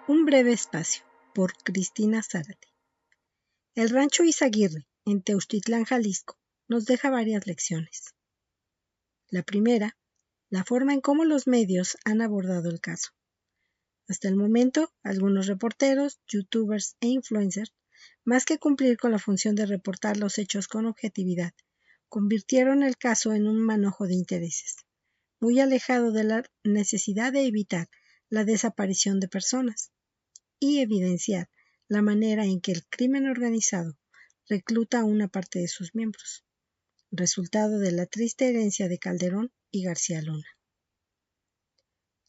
Un breve espacio, por Cristina Zárate. El rancho Izaguirre, en Teuchtitlán, Jalisco, nos deja varias lecciones. La primera, la forma en cómo los medios han abordado el caso. Hasta el momento, algunos reporteros, youtubers e influencers, más que cumplir con la función de reportar los hechos con objetividad, convirtieron el caso en un manojo de intereses, muy alejado de la necesidad de evitar la desaparición de personas y evidenciar la manera en que el crimen organizado recluta a una parte de sus miembros, resultado de la triste herencia de Calderón y García Luna.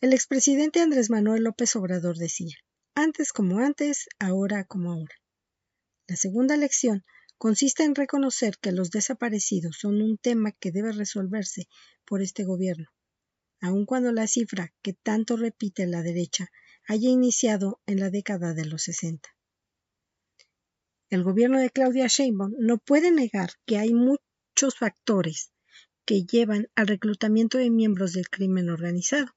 El expresidente Andrés Manuel López Obrador decía, antes como antes, ahora como ahora. La segunda lección consiste en reconocer que los desaparecidos son un tema que debe resolverse por este gobierno, aun cuando la cifra que tanto repite la derecha haya iniciado en la década de los 60. El gobierno de Claudia Sheinbaum no puede negar que hay muchos factores que llevan al reclutamiento de miembros del crimen organizado,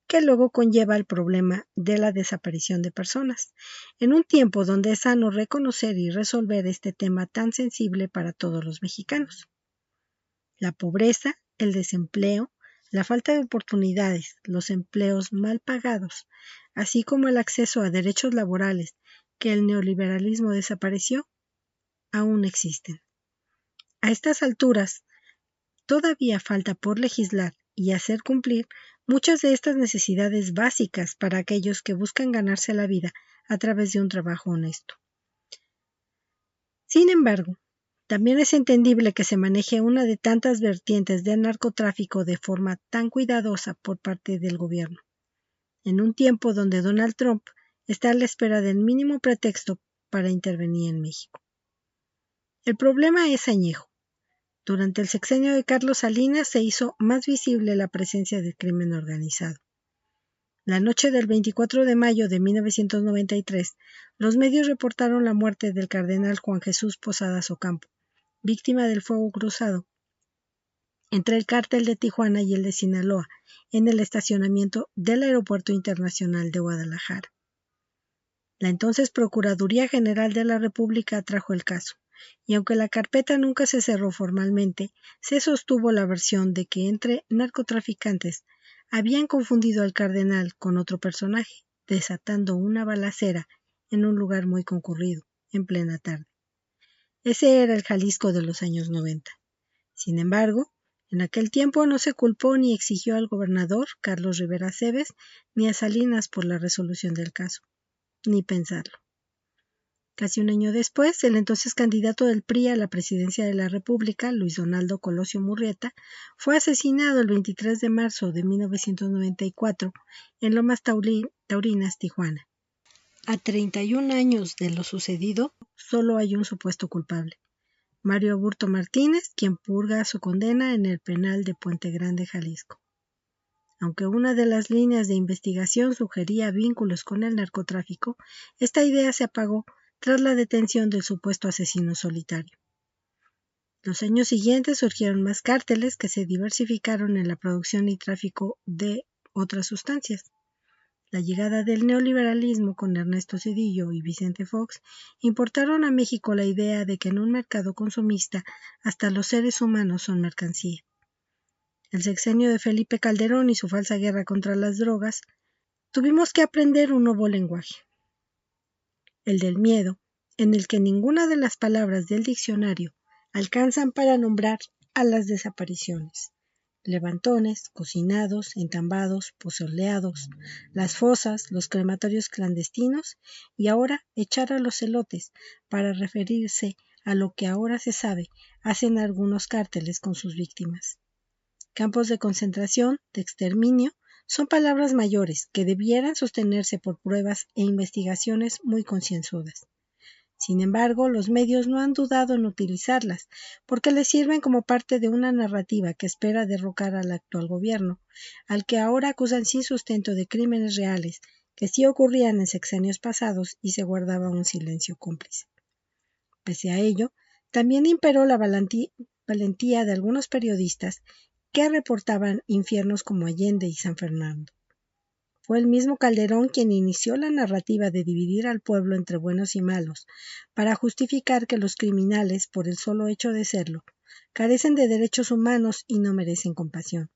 que luego conlleva el problema de la desaparición de personas, en un tiempo donde es sano reconocer y resolver este tema tan sensible para todos los mexicanos. La pobreza, el desempleo, la falta de oportunidades, los empleos mal pagados, así como el acceso a derechos laborales que el neoliberalismo desapareció, aún existen. A estas alturas, todavía falta por legislar y hacer cumplir muchas de estas necesidades básicas para aquellos que buscan ganarse la vida a través de un trabajo honesto. Sin embargo, también es entendible que se maneje una de tantas vertientes del narcotráfico de forma tan cuidadosa por parte del gobierno, en un tiempo donde Donald Trump está a la espera del mínimo pretexto para intervenir en México. El problema es añejo. Durante el sexenio de Carlos Salinas se hizo más visible la presencia del crimen organizado. La noche del 24 de mayo de 1993, los medios reportaron la muerte del cardenal Juan Jesús Posadas Ocampo, víctima del fuego cruzado entre el cártel de Tijuana y el de Sinaloa, en el estacionamiento del Aeropuerto Internacional de Guadalajara. La entonces Procuraduría General de la República atrajo el caso, y aunque la carpeta nunca se cerró formalmente, se sostuvo la versión de que entre narcotraficantes habían confundido al cardenal con otro personaje, desatando una balacera en un lugar muy concurrido, en plena tarde. Ese era el Jalisco de los años 90. Sin embargo, en aquel tiempo no se culpó ni exigió al gobernador, Carlos Rivera Cebes, ni a Salinas por la resolución del caso, ni pensarlo. Casi un año después, el entonces candidato del PRI a la presidencia de la República, Luis Donaldo Colosio Murrieta, fue asesinado el 23 de marzo de 1994 en Lomas Taurinas, Tijuana. A 31 años de lo sucedido, solo hay un supuesto culpable: Mario Aburto Martínez, quien purga su condena en el penal de Puente Grande, Jalisco. Aunque una de las líneas de investigación sugería vínculos con el narcotráfico, esta idea se apagó tras la detención del supuesto asesino solitario. Los años siguientes surgieron más cárteles que se diversificaron en la producción y tráfico de otras sustancias. La llegada del neoliberalismo con Ernesto Zedillo y Vicente Fox importaron a México la idea de que en un mercado consumista hasta los seres humanos son mercancía. El sexenio de Felipe Calderón y su falsa guerra contra las drogas, tuvimos que aprender un nuevo lenguaje, el del miedo, en el que ninguna de las palabras del diccionario alcanzan para nombrar a las desapariciones: levantones, cocinados, entambados, pozoleados, las fosas, los crematorios clandestinos y ahora echar a los elotes para referirse a lo que ahora se sabe hacen algunos cárteles con sus víctimas. Campos de concentración, de exterminio, son palabras mayores que debieran sostenerse por pruebas e investigaciones muy concienzudas. Sin embargo, los medios no han dudado en utilizarlas, porque les sirven como parte de una narrativa que espera derrocar al actual gobierno, al que ahora acusan sin sustento de crímenes reales que sí ocurrían en sexenios pasados y se guardaba un silencio cómplice. Pese a ello, también imperó la valentía de algunos periodistas que reportaban infiernos como Allende y San Fernando. Fue el mismo Calderón quien inició la narrativa de dividir al pueblo entre buenos y malos, para justificar que los criminales, por el solo hecho de serlo, carecen de derechos humanos y no merecen compasión.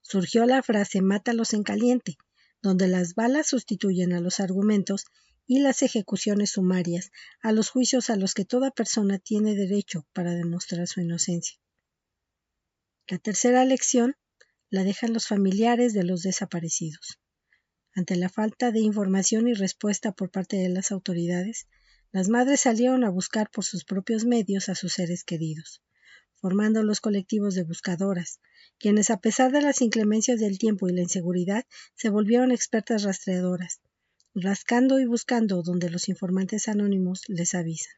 Surgió la frase "mátalos en caliente", donde las balas sustituyen a los argumentos y las ejecuciones sumarias a los juicios a los que toda persona tiene derecho para demostrar su inocencia. La tercera lección la dejan los familiares de los desaparecidos. Ante la falta de información y respuesta por parte de las autoridades, las madres salieron a buscar por sus propios medios a sus seres queridos, formando los colectivos de buscadoras, quienes a pesar de las inclemencias del tiempo y la inseguridad, se volvieron expertas rastreadoras, rascando y buscando donde los informantes anónimos les avisan.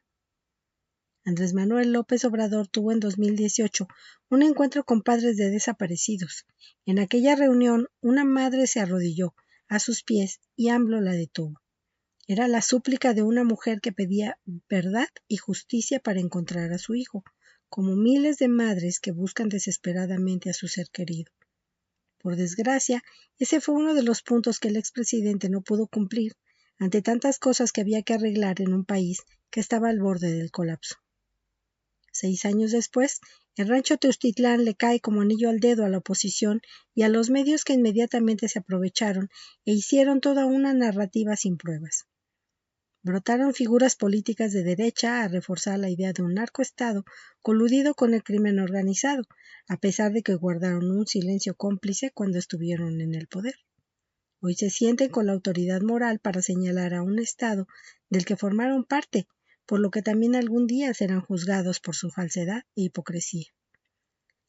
Andrés Manuel López Obrador tuvo en 2018 un encuentro con padres de desaparecidos. En aquella reunión, una madre se arrodilló a sus pies y AMLO la detuvo. Era la súplica de una mujer que pedía verdad y justicia para encontrar a su hijo, como miles de madres que buscan desesperadamente a su ser querido. Por desgracia, ese fue uno de los puntos que el expresidente no pudo cumplir ante tantas cosas que había que arreglar en un país que estaba al borde del colapso. 6 años después, el rancho Teustitlán le cae como anillo al dedo a la oposición y a los medios que inmediatamente se aprovecharon e hicieron toda una narrativa sin pruebas. Brotaron figuras políticas de derecha a reforzar la idea de un narcoestado coludido con el crimen organizado, a pesar de que guardaron un silencio cómplice cuando estuvieron en el poder. Hoy se sienten con la autoridad moral para señalar a un estado del que formaron parte, por lo que también algún día serán juzgados por su falsedad e hipocresía.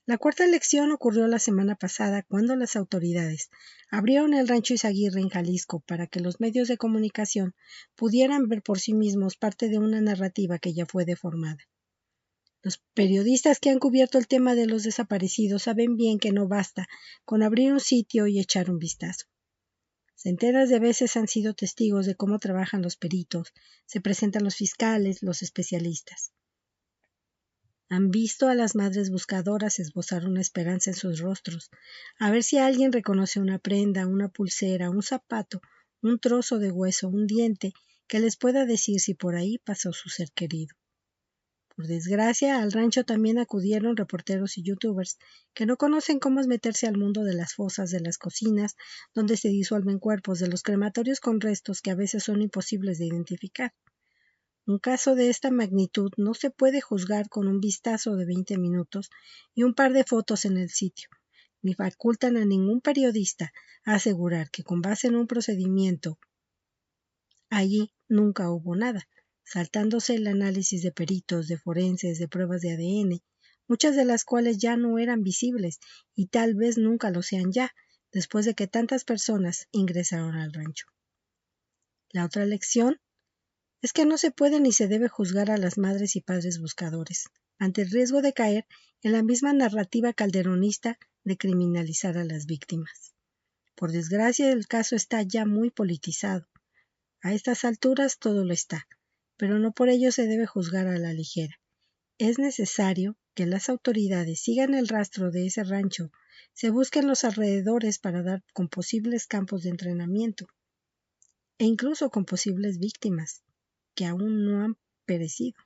La cuarta elección ocurrió la semana pasada cuando las autoridades abrieron el rancho Izaguirre en Jalisco para que los medios de comunicación pudieran ver por sí mismos parte de una narrativa que ya fue deformada. Los periodistas que han cubierto el tema de los desaparecidos saben bien que no basta con abrir un sitio y echar un vistazo. Centenas de veces han sido testigos de cómo trabajan los peritos, se presentan los fiscales, los especialistas. Han visto a las madres buscadoras esbozar una esperanza en sus rostros, a ver si alguien reconoce una prenda, una pulsera, un zapato, un trozo de hueso, un diente, que les pueda decir si por ahí pasó su ser querido. Por desgracia, al rancho también acudieron reporteros y youtubers que no conocen cómo es meterse al mundo de las fosas, de las cocinas, donde se disuelven cuerpos, de los crematorios con restos que a veces son imposibles de identificar. Un caso de esta magnitud no se puede juzgar con un vistazo de 20 minutos y un par de fotos en el sitio, ni facultan a ningún periodista a asegurar que con base en un procedimiento allí nunca hubo nada, saltándose el análisis de peritos, de forenses, de pruebas de ADN, muchas de las cuales ya no eran visibles y tal vez nunca lo sean ya, después de que tantas personas ingresaron al rancho. La otra lección es que no se puede ni se debe juzgar a las madres y padres buscadores, ante el riesgo de caer en la misma narrativa calderonista de criminalizar a las víctimas. Por desgracia, el caso está ya muy politizado. A estas alturas todo lo está, pero no por ello se debe juzgar a la ligera. Es necesario que las autoridades sigan el rastro de ese rancho, se busquen los alrededores para dar con posibles campos de entrenamiento e incluso con posibles víctimas que aún no han perecido.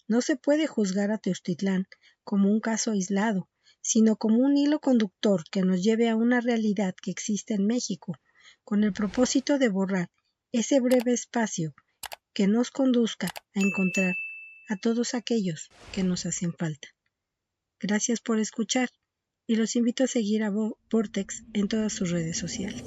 No se puede juzgar a Teustitlán como un caso aislado, sino como un hilo conductor que nos lleve a una realidad que existe en México, con el propósito de borrar ese breve espacio que nos conduzca a encontrar a todos aquellos que nos hacen falta. Gracias por escuchar y los invito a seguir a Vortex en todas sus redes sociales.